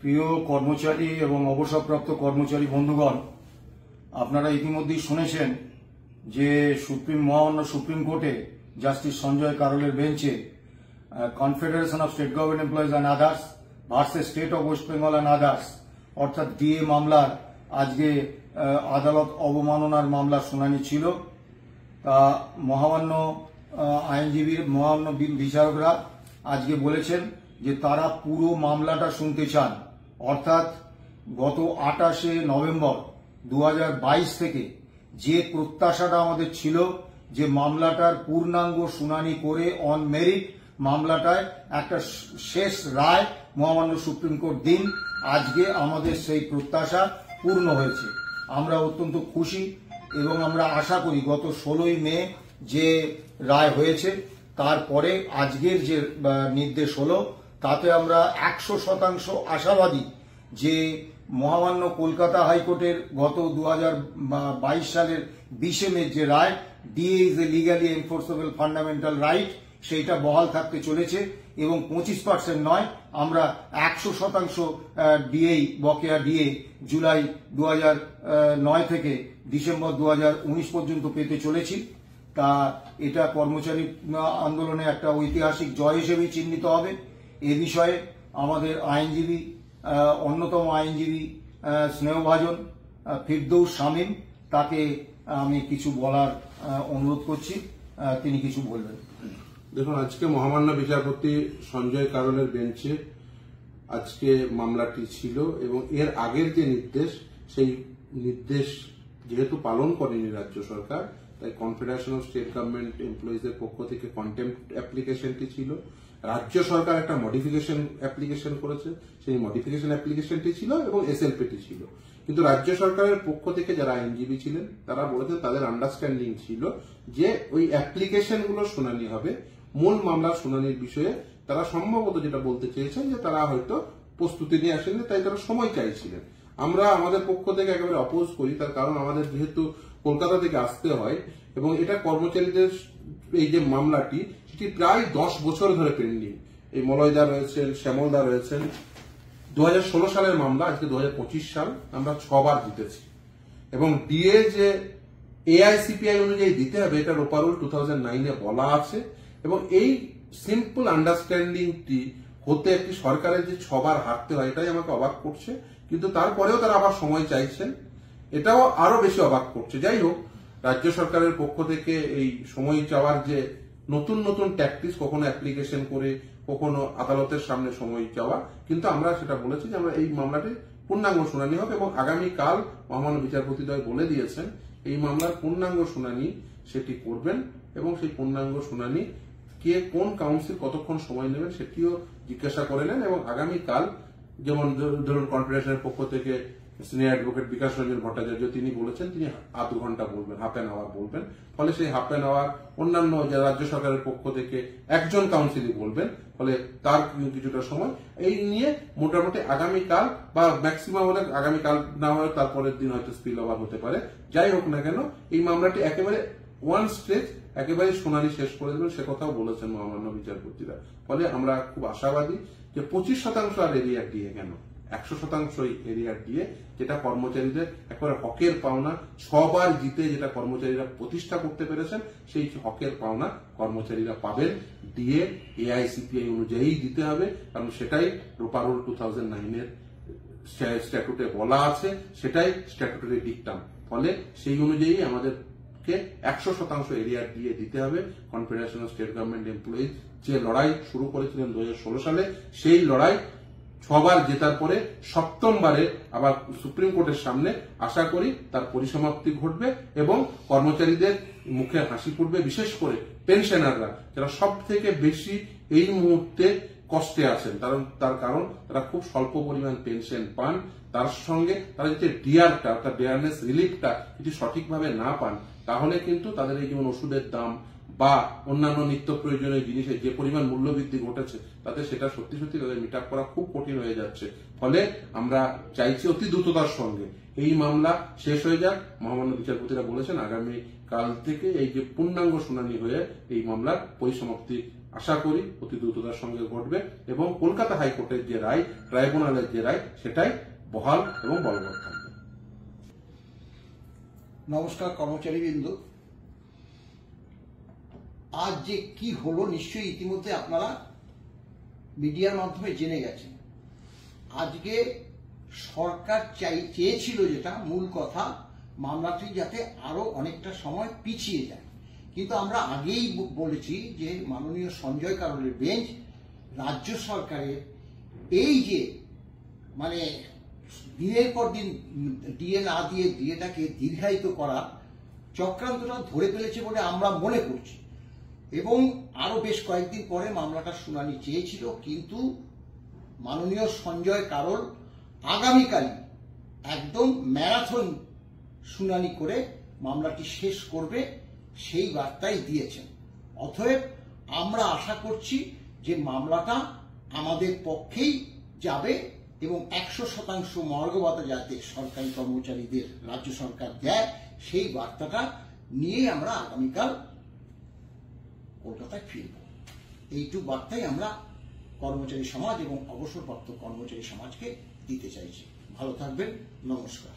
প্রিয় কর্মচারী এবং অবসরপ্রাপ্ত কর্মচারী বন্ধুগণ, আপনারা ইতিমধ্যেই শুনেছেন যে মহামান্য সুপ্রিম কোর্টে জাস্টিস সঞ্জয় কারোলের বেঞ্চে confederation of state government employees and others versus state of West Bengal and others অর্থাৎ ডিএ মামলার আজকে আদালত অবমাননার মামলার শুনানি ছিল। তা মহামান্য বিচারকরা আজকে বলেছেন যে তারা পুরো মামলাটা শুনতে চান, অর্থাৎ গত 28শে নভেম্বর 2022 থেকে যে প্রত্যাশাটা আমাদের ছিল যে মামলাটার পূর্ণাঙ্গ শুনানি করে অন মেরিট মামলাটায় একটা শেষ রায় মহামান্য সুপ্রিম কোর্ট দিন, আজকে আমাদের সেই প্রত্যাশা পূর্ণ হয়েছে। আমরা অত্যন্ত খুশি এবং আমরা আশা করি গত 16ই মে যে রায় হয়েছে তারপরে আজকের যে নির্দেশ হলো তাতে আমরা 100% আশাবাদী যে মহামান্য কলকাতা হাইকোর্টের গত 2022 সালের 20শে মে যে রায় DA is a legally enforceable fundamental right সেইটা বহাল থাকতে চলেছে এবং 25% নয়, আমরা 100% ডিএ বকেয়া ডিএ জুলাই 2009 থেকে ডিসেম্বর 2019 পর্যন্ত পেতে চলেছি। তা এটা কর্মচারী আন্দোলনে একটা ঐতিহাসিক জয় হিসেবে চিহ্নিত হবে। এ বিষয়ে আমাদের আইনজীবী অন্যতম আইনজীবী স্নেহভাজন ফিরদৌস শামীম, তাকে আমি কিছু বলার অনুরোধ করছি, তিনি কিছু বলবেন। দেখুন, আজকে মহামান্য বিচারপতি সঞ্জয় কারোলের বেঞ্চে আজকে মামলাটি ছিল এবং এর আগের যে নির্দেশ সেই নির্দেশ যেহেতু পালন করেনি রাজ্য সরকার, তাই confederation of state government employees এর পক্ষ থেকে কন্টেম্পট অ্যাপ্লিকেশনটি ছিল। রাজ্য সরকার একটা মডিফিকেশন অ্যাপ্লিকেশন করেছে, সেই মডিফিকেশন অ্যাপ্লিকেশনটি ছিল এবং এসএলপিটি ছিল। কিন্তু রাজ্য সরকারের পক্ষ থেকে যারা আইনজীবী ছিলেন তারা বলেছেন তাদের আন্ডারস্ট্যান্ডিং ছিল যে ওই অ্যাপ্লিকেশনগুলো শুনানি হবে, মূল মামলার শুনানির বিষয়ে তারা সম্ভবত যেটা বলতে চেয়েছেন যে তারা হয়তো প্রস্তুতি নিয়ে আসেননি, তাই তারা সময় চাইছিলেন। আমরা আমাদের পক্ষ থেকে একেবারে অপোজ করি, তার কারণ আমাদের যেহেতু কলকাতা থেকে আসতে হয় এবং এটা কর্মচারীদের এই যে মামলাটি সেটি প্রায় 10 বছর ধরে পেন্ডিং। এই মলয়দা রয়েছেন, শ্যামলদা রয়েছেন, 2016 সালের মামলা, আজকে 2025 সাল, আমরা 6 বার জিতেছি এবং ডিএ যে এআইসিপিআই অনুযায়ী দিতে হবে এটা রোপারুল 2009-এ বলা আছে এবং এই সিম্পল আন্ডারস্ট্যান্ডিংটি হতে একটি সরকারের যে 6 বার হারতে হয় এটাই আমাকে অবাক করছে। কিন্তু তারপরেও তারা আবার সময় চাইছেন, এটাও আরো বেশি অবাক করছে। যাই হোক, রাজ্য সরকারের পক্ষ থেকে এই সময় চাওয়ার যে নতুন নতুন ট্যাকটিক্স, কখনো অ্যাপ্লিকেশন করে কখনো আদালতের সামনে সময় চাওয়া, কিন্তু আমরা সেটা বলেছি যে আমরা এই মামলাটি পূর্ণাঙ্গ শুনানি হবে এবং আগামীকাল মহামান্য বিচারপতিদ্বয় বলে দিয়েছেন এই মামলার পূর্ণাঙ্গ শুনানি সেটি করবেন এবং সেই পূর্ণাঙ্গ শুনানি কে কোন কাউন্সিল কতক্ষণ সময় নেবেন সেটিও জিজ্ঞাসা করে নেন এবং আগামীকাল যেমন ধরুন কনফেডারেশনের পক্ষ থেকে সিনিয়র অ্যাডভোকেট বিকাশ রঞ্জন ভট্টাচার্য তিনি বলেছেন তিনি আধ ঘন্টা বলবেন, হাফ অ্যান আওয়ার বলবেন, ফলে সেই হাফ অ্যান আওয়ার অন্যান্য রাজ্য সরকারের পক্ষ থেকে একজন কাউন্সিলই বলবেন, ফলে তার কিছুটা সময় এই নিয়ে মোটামুটি আগামীকাল বা ম্যাক্সিমাম হলে আগামীকাল না হলে তারপরের দিন হয়তো স্পিল ওভার হতে পারে। যাই হোক না কেন এই মামলাটি একেবারে ওয়ান স্টেজ একেবারে শুনানি শেষ করে দেবেন সে কথাও বলেছেন মহামান্য বিচারপতিরা। ফলে আমরা খুব আশাবাদী যে 25% আর এরিয়া দিয়ে কেন 100% এরিয়া দিয়ে, যেটা কর্মচারীদের একেবারে হকের পাওনা, 6 বার জিতে যেটা কর্মচারীরা প্রতিষ্ঠা করতে পেরেছেন সেই হকের পাওনা কর্মচারীরা পাবেন। ডিএ এআইসিপিআই অনুযায়ী দিতে হবে, কারণ সেটাই রোপারুল 2009-এর স্ট্যাটুটে বলা আছে, সেটাই স্ট্যাটুটরি ডিকটাম। ফলে সেই অনুযায়ী আমাদেরকে 100% এরিয়া দিয়ে দিতে হবে। Confederation of state government employees যে লড়াই শুরু করেছিলেন 2016 সালে, সেই লড়াই 6 বার জেতার পরে 7ম বারে আবার সুপ্রিম কোর্টের সামনে আশা করি তার পরিসমাপ্তি ঘটবে এবং কর্মচারীদের মুখে হাসি ফুটবে, বিশেষ করে পেনশনাররা যারা সব থেকে বেশি এই মুহূর্তে কষ্টে আছেন, তার কারণ তারা খুব স্বল্প পরিমাণ পেনশন পান, তার সঙ্গে তারা যদি ডিআরটা অর্থাৎ ডিয়ারনেস রিলিফটা যদি সঠিকভাবে না পান তাহলে কিন্তু তাদের এই যেমন ওষুধের দাম বা অন্যান্য নিত্য প্রয়োজনীয় জিনিসের যে পরিমাণ মূল্যবৃদ্ধি ঘটেছে তাতে সেটা সত্যি সত্যি তাদের মিট আপ করা খুব কঠিন হয়ে যাচ্ছে। ফলে আমরা চাইছি অতি দ্রুততার সঙ্গে এই মামলা শেষ হয়ে যাক। মহামান্য বিচারপতিরা বলেছেন আগামী কাল থেকে এই যে পূর্ণাঙ্গ শুনানি হয়ে এই মামলার পরিসমাপ্তি আশা করি অতি দ্রুততার সঙ্গে ঘটবে এবং কলকাতা হাইকোর্টের যে রায়, ট্রাইব্যুনালের যে রায়, সেটাই বহাল এবং বলবৎ থাকবে। নমস্কার কর্মচারীবৃন্দ, আজ যে কি হলো নিশ্চয়ই ইতিমধ্যে আপনারা মিডিয়ার মাধ্যমে জেনে গেছেন। আজকে সরকার চেয়েছিল, যেটা মূল কথা, মামলাটি যাতে আরো অনেকটা সময় পিছিয়ে যায়, কিন্তু আমরা আগেই বলেছি যে মাননীয় সঞ্জয় কারোলের বেঞ্চ রাজ্য সরকারের এই যে মানে দিনের পর দিন ডিএ না দিয়ে ডিএটাকে দীর্ঘায়িত করা চক্রান্তটা ধরে ফেলেছে বলে আমরা মনে করছি এবং আরো বেশ কয়েকদিন পরে মামলাটার শুনানি চেয়েছিল, কিন্তু মাননীয় সঞ্জয় কারোল আগামীকাল একদম ম্যারাথন শুনানি করে মামলাটি শেষ করবে সেই বার্তাই দিয়েছেন। অতএব আমরা আশা করছি যে মামলাটা আমাদের পক্ষেই যাবে এবং 100% মর্গ ভাতা যাতে সরকারি কর্মচারীদের রাজ্য সরকার দেয় সেই বার্তাটা নিয়ে আমরা আগামীকাল কলকাতায় ফিরব। এইটুকু বার্তাই আমরা কর্মচারী সমাজ এবং অবসরপ্রাপ্ত কর্মচারী সমাজকে দিতে চাইছি। ভালো থাকবেন, নমস্কার।